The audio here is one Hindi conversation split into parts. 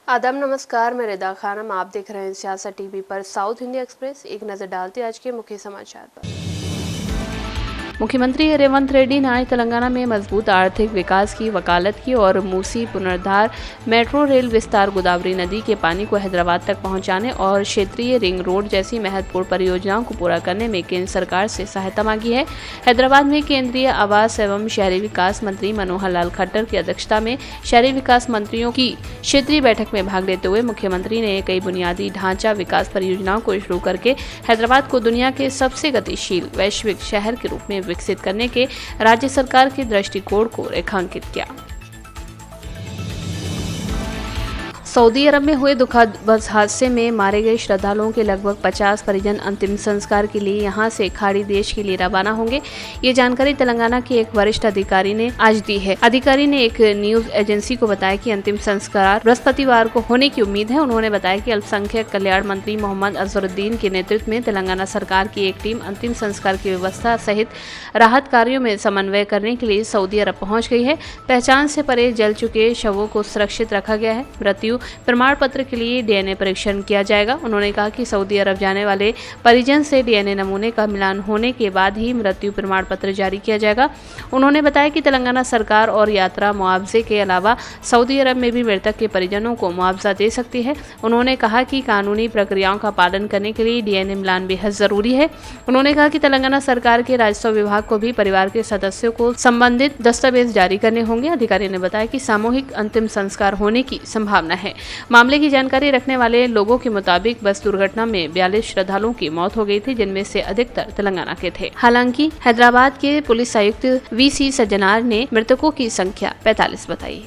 आदाब नमस्कार, मैं रिदा खानम। आप देख रहे हैं सियासत टीवी पर साउथ इंडिया एक्सप्रेस। एक नजर डालते आज के मुख्य समाचार पर। मुख्यमंत्री रेवंत रेड्डी ने आज तेलंगाना में मजबूत आर्थिक विकास की वकालत की और मूसी पुनरुद्धार, मेट्रो रेल विस्तार, गोदावरी नदी के पानी को हैदराबाद तक पहुंचाने और क्षेत्रीय रिंग रोड जैसी महत्वपूर्ण परियोजनाओं को पूरा करने में केंद्र सरकार से सहायता मांगी है। हैदराबाद में केंद्रीय आवास एवं शहरी विकास मंत्री मनोहर लाल खट्टर की अध्यक्षता में शहरी विकास मंत्रियों की क्षेत्रीय बैठक में भाग लेते हुए मुख्यमंत्री ने कई बुनियादी ढांचा विकास परियोजनाओं को शुरू करके हैदराबाद को दुनिया के सबसे गतिशील वैश्विक शहर के रूप में विकसित करने के राज्य सरकार के दृष्टिकोण को रेखांकित किया। सऊदी अरब में हुए दुखद बस हादसे में मारे गए श्रद्धालुओं के लगभग 50 परिजन अंतिम संस्कार के लिए यहां से खाड़ी देश के लिए रवाना होंगे। ये जानकारी तेलंगाना के एक वरिष्ठ अधिकारी ने आज दी है। अधिकारी ने एक न्यूज एजेंसी को बताया कि अंतिम संस्कार बृहस्पतिवार को होने की उम्मीद है। उन्होंने बताया कि अल्पसंख्यक कल्याण मंत्री मोहम्मद अजहरुद्दीन के नेतृत्व में तेलंगाना सरकार की एक टीम अंतिम संस्कार की व्यवस्था सहित राहत कार्यों में समन्वय करने के लिए सऊदी अरब पहुंच गई है। पहचान से परे जल चुके शवों को सुरक्षित रखा गया है। मृत्यु प्रमाण पत्र के लिए डीएनए परीक्षण किया जाएगा। उन्होंने कहा कि सऊदी अरब जाने वाले परिजन से डीएनए नमूने का मिलान होने के बाद ही मृत्यु प्रमाण पत्र जारी किया जाएगा। उन्होंने बताया कि तेलंगाना सरकार और यात्रा मुआवजे के अलावा सऊदी अरब में भी मृतक के परिजनों को मुआवजा दे सकती है। उन्होंने कहा कि कानूनी प्रक्रियाओं का पालन करने के लिए डीएनए मिलान बेहद जरूरी है। उन्होंने कहा कि तेलंगाना सरकार के राजस्व विभाग को भी परिवार के सदस्यों को संबंधित दस्तावेज जारी करने होंगे। अधिकारी ने बताया कि सामूहिक अंतिम संस्कार होने की संभावना है। मामले की जानकारी रखने वाले लोगों के मुताबिक बस दुर्घटना में 42 श्रद्धालुओं की मौत हो गई थी, जिनमें से अधिकतर तेलंगाना के थे। हालांकि हैदराबाद के पुलिस आयुक्त वीसी सज्जनार ने मृतकों की संख्या 45 बताई।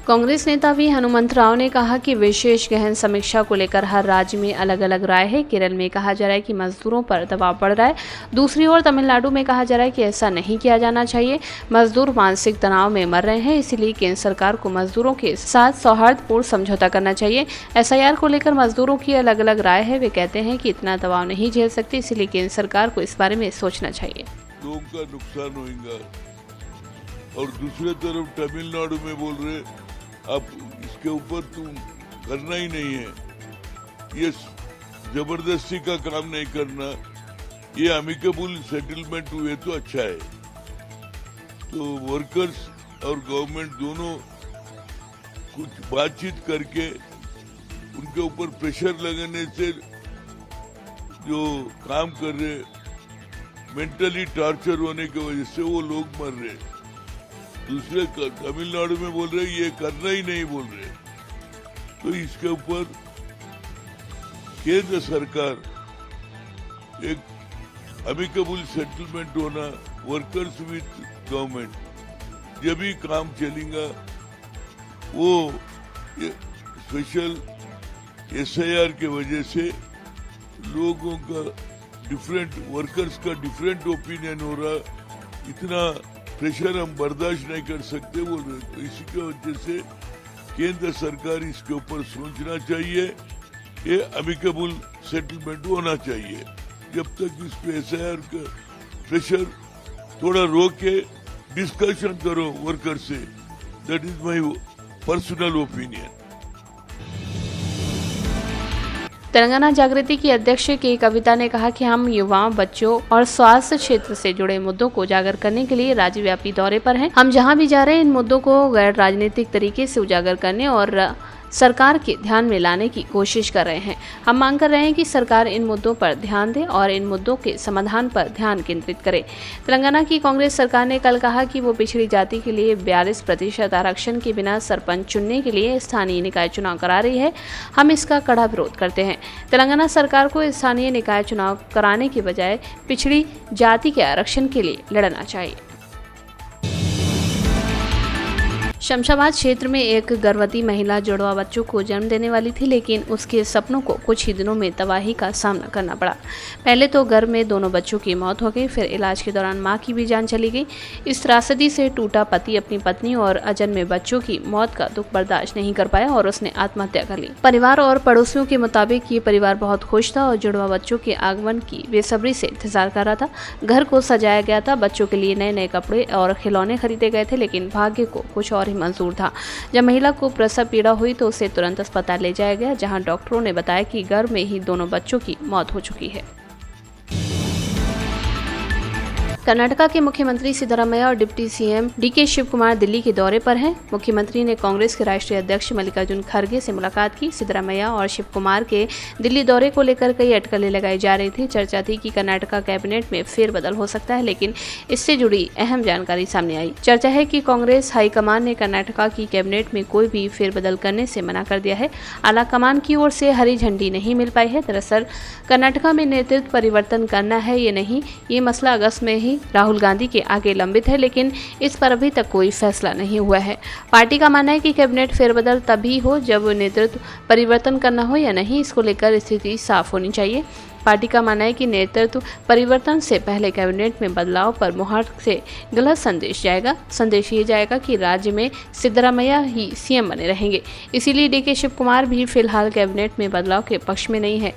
कांग्रेस नेता वी हनुमंत राव ने कहा कि विशेष गहन समीक्षा को लेकर हर राज्य में अलग अलग राय है। केरल में कहा जा रहा है कि मजदूरों पर दबाव बढ़ रहा है। दूसरी ओर तमिलनाडु में कहा जा रहा है कि ऐसा नहीं किया जाना चाहिए। मजदूर मानसिक तनाव में मर रहे हैं, इसीलिए केंद्र सरकार को मजदूरों के साथ सौहार्दपूर्ण समझौता करना चाहिए। एसआईआर को लेकर मजदूरों की अलग अलग राय है। वे कहते हैं कि इतना दबाव नहीं झेल सकते, इसीलिए केंद्र सरकार को इस बारे में सोचना चाहिए। लोगों का नुकसान होगा। और दूसरे तरफ तमिलनाडु में बोल रहे अब इसके ऊपर तुम करना ही नहीं है, ये जबरदस्ती का काम नहीं करना, ये अमिकेबल सेटलमेंट हुए तो अच्छा है। तो वर्कर्स और गवर्नमेंट दोनों कुछ बातचीत करके उनके ऊपर प्रेशर लगाने से जो काम कर रहे मेंटली टॉर्चर होने की वजह से वो लोग मर रहे। दूसरे तमिलनाडु में बोल रहे ये करना ही नहीं बोल रहे। तो इसके ऊपर केंद्र सरकार एक अमिकेबल सेटलमेंट होना, वर्कर्स विथ गवर्नमेंट, जब भी काम चलेगा। वो स्पेशल एसआईआर के वजह से लोगों का डिफरेंट, वर्कर्स का डिफरेंट ओपिनियन हो रहा, इतना प्रेशर हम बर्दाश्त नहीं कर सकते बोल रहे। तो इसी की वजह से केंद्र सरकार इसके ऊपर सोचना चाहिए, ये अमिकेबल सेटलमेंट होना चाहिए। जब तक इस पे एसआईआर का प्रेशर थोड़ा रोक के डिस्कशन करो वर्कर से, that is my personal opinion. Telangana जागृति की अध्यक्ष के कविता ने कहा कि हम युवाओं, बच्चों और स्वास्थ्य क्षेत्र से जुड़े मुद्दों को उजागर करने के लिए राज्यव्यापी दौरे पर हैं। हम जहां भी जा रहे हैं इन मुद्दों को गैर राजनीतिक तरीके से उजागर करने और सरकार के ध्यान में लाने की कोशिश कर रहे हैं। हम मांग कर रहे हैं कि सरकार इन मुद्दों पर ध्यान दे और इन मुद्दों के समाधान पर ध्यान केंद्रित करे। तेलंगाना की कांग्रेस सरकार ने कल कहा कि वो पिछड़ी जाति के लिए 42% आरक्षण के बिना सरपंच चुनने के लिए स्थानीय निकाय चुनाव करा रही है। हम इसका कड़ा विरोध करते हैं। तेलंगाना सरकार को स्थानीय निकाय चुनाव कराने के बजाय पिछड़ी जाति के आरक्षण के लिए लड़ना चाहिए। शमशाबाद क्षेत्र में एक गर्भवती महिला जुड़वा बच्चों को जन्म देने वाली थी, लेकिन उसके सपनों को कुछ ही दिनों में तबाही का सामना करना पड़ा। पहले तो गर्भ में दोनों बच्चों की मौत हो गई, फिर इलाज के दौरान मां की भी जान चली गई। इस त्रासदी से टूटा पति अपनी पत्नी और अजन्मे बच्चों की मौत का दुख बर्दाश्त नहीं कर पाया और उसने आत्महत्या कर ली। परिवार और पड़ोसियों के मुताबिक ये परिवार बहुत खुश था और जुड़वा बच्चों के आगमन की बेसब्री से इंतजार कर रहा था। घर को सजाया गया था, बच्चों के लिए नए नए कपड़े और खिलौने खरीदे गए थे, लेकिन भाग्य को कुछ और ही मंजूर था। जब महिला को प्रसव पीड़ा हुई तो उसे तुरंत अस्पताल ले जाया गया, जहां डॉक्टरों ने बताया कि गर्भ में ही दोनों बच्चों की मौत हो चुकी है। कर्नाटका के मुख्यमंत्री सिद्धरामैया और deputy CM DK Shivakumar Delhi के दौरे पर हैं। मुख्यमंत्री ने कांग्रेस के राष्ट्रीय अध्यक्ष मल्लिकार्जुन खड़गे से मुलाकात की। सिद्धरामैया और शिव कुमार के दिल्ली दौरे को लेकर कई अटकलें लगाई जा रही थी। चर्चा थी कि कर्नाटका कैबिनेट में फेरबदल हो सकता है, लेकिन इससे जुड़ी अहम जानकारी सामने आई। चर्चा है कि कांग्रेस हाईकमान ने कर्नाटका की कैबिनेट में कोई भी फेरबदल करने से मना कर दिया है। आला कमान की ओर से हरी झंडी नहीं मिल पाई है। दरअसल कर्नाटका में नेतृत्व परिवर्तन करना है या नहीं, ये मसला अगस्त में ही राहुल गांधी के आगे लंबित है, लेकिन इस पर अभी तक कोई फैसला नहीं हुआ है। पार्टी का मानना है कि कैबिनेट फेरबदल तभी हो जब नेतृत्व परिवर्तन करना हो या नहीं, इसको लेकर स्थिति साफ होनी चाहिए। पार्टी का मानना है कि नेतृत्व परिवर्तन से पहले कैबिनेट में बदलाव पर मुहर से गलत संदेश जाएगा। संदेश ये जाएगा कि राज्य में सिद्धरामैया ही सीएम बने रहेंगे। इसीलिए डीके शिव कुमार भी फिलहाल कैबिनेट में बदलाव के पक्ष में नहीं है।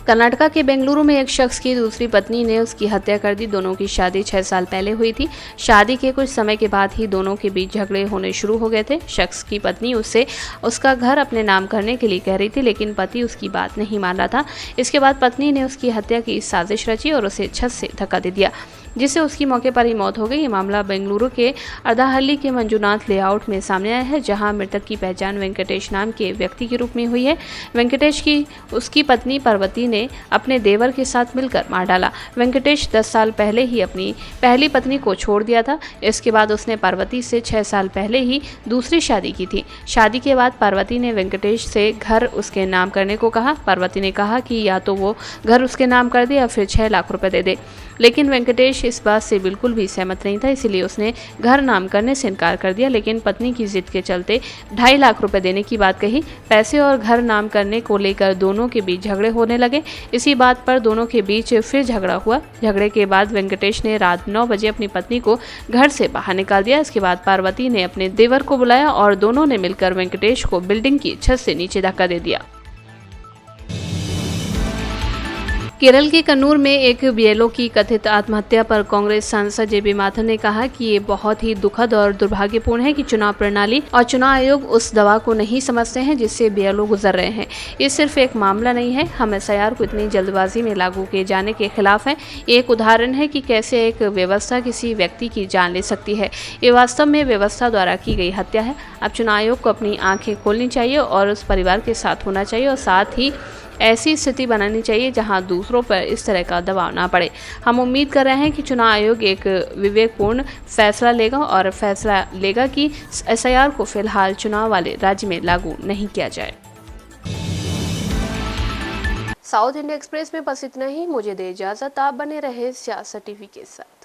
कर्नाटका के बेंगलुरु में एक शख्स की दूसरी पत्नी ने उसकी हत्या कर दी। दोनों की शादी 6 साल पहले हुई थी। शादी के कुछ समय के बाद ही दोनों के बीच झगड़े होने शुरू हो गए थे। शख्स की पत्नी उससे उसका घर अपने नाम करने के लिए कह रही थी, लेकिन पति उसकी बात नहीं मान रहा था। इसके बाद पत्नी ने उसकी हत्या की साजिश रची और उसे छत से धक्का दे दिया, जिससे उसकी मौके पर ही मौत हो गई। ये मामला बेंगलुरु के अर्धाहल्ली के मंजुनाथ लेआउट में सामने आया है, जहां मृतक की पहचान वेंकटेश नाम के व्यक्ति के रूप में हुई है। वेंकटेश की उसकी पत्नी पार्वती ने अपने देवर के साथ मिलकर मार डाला। वेंकटेश 10 साल पहले ही अपनी पहली पत्नी को छोड़ दिया था। इसके बाद उसने पार्वती से 6 साल पहले ही दूसरी शादी की थी। शादी के बाद पार्वती ने वेंकटेश से घर उसके नाम करने को कहा। पार्वती ने कहा कि या तो वो घर उसके नाम कर दे या फिर 6 लाख रुपए दे दे, लेकिन वेंकटेश इस बात से बिल्कुल भी सहमत नहीं था। इसीलिए उसने घर नाम करने से इनकार कर दिया, लेकिन पत्नी की जिद के चलते 2.5 लाख रुपए देने की बात कही। पैसे और घर नाम करने को लेकर दोनों के बीच झगड़े होने लगे। इसी बात पर दोनों के बीच फिर झगड़ा हुआ। झगड़े के बाद वेंकटेश ने रात 9 बजे अपनी पत्नी को घर से बाहर निकाल दिया। इसके बाद पार्वती ने अपने देवर को बुलाया और दोनों ने मिलकर वेंकटेश को बिल्डिंग की छत से नीचे धक्का दे दिया। केरल के कन्नूर में एक बीएलओ की कथित आत्महत्या पर कांग्रेस सांसद जेबी माथुर ने कहा कि ये बहुत ही दुखद और दुर्भाग्यपूर्ण है कि चुनाव प्रणाली और चुनाव आयोग उस दवा को नहीं समझते हैं जिससे बीएलओ गुजर रहे हैं। ये सिर्फ एक मामला नहीं है। हम एसआईआर को इतनी जल्दबाजी में लागू किए जाने के खिलाफ हैं। ये एक उदाहरण है कि कैसे एक व्यवस्था किसी व्यक्ति की जान ले सकती है। ये वास्तव में व्यवस्था द्वारा की गई हत्या है। अब चुनाव आयोग को अपनी आंखें खोलनी चाहिए और उस परिवार के साथ होना चाहिए और साथ ही ऐसी स्थिति बनानी चाहिए जहां दूसरों पर इस तरह का दबाव ना पड़े। हम उम्मीद कर रहे हैं कि चुनाव आयोग एक विवेकपूर्ण फैसला लेगा और फैसला लेगा कि एसआईआर को फिलहाल चुनाव वाले राज्य में लागू नहीं किया जाए। साउथ इंडिया एक्सप्रेस में बस इतना ही। मुझे दे इजाजत। आप बने रहे सियासत टीवी के साथ।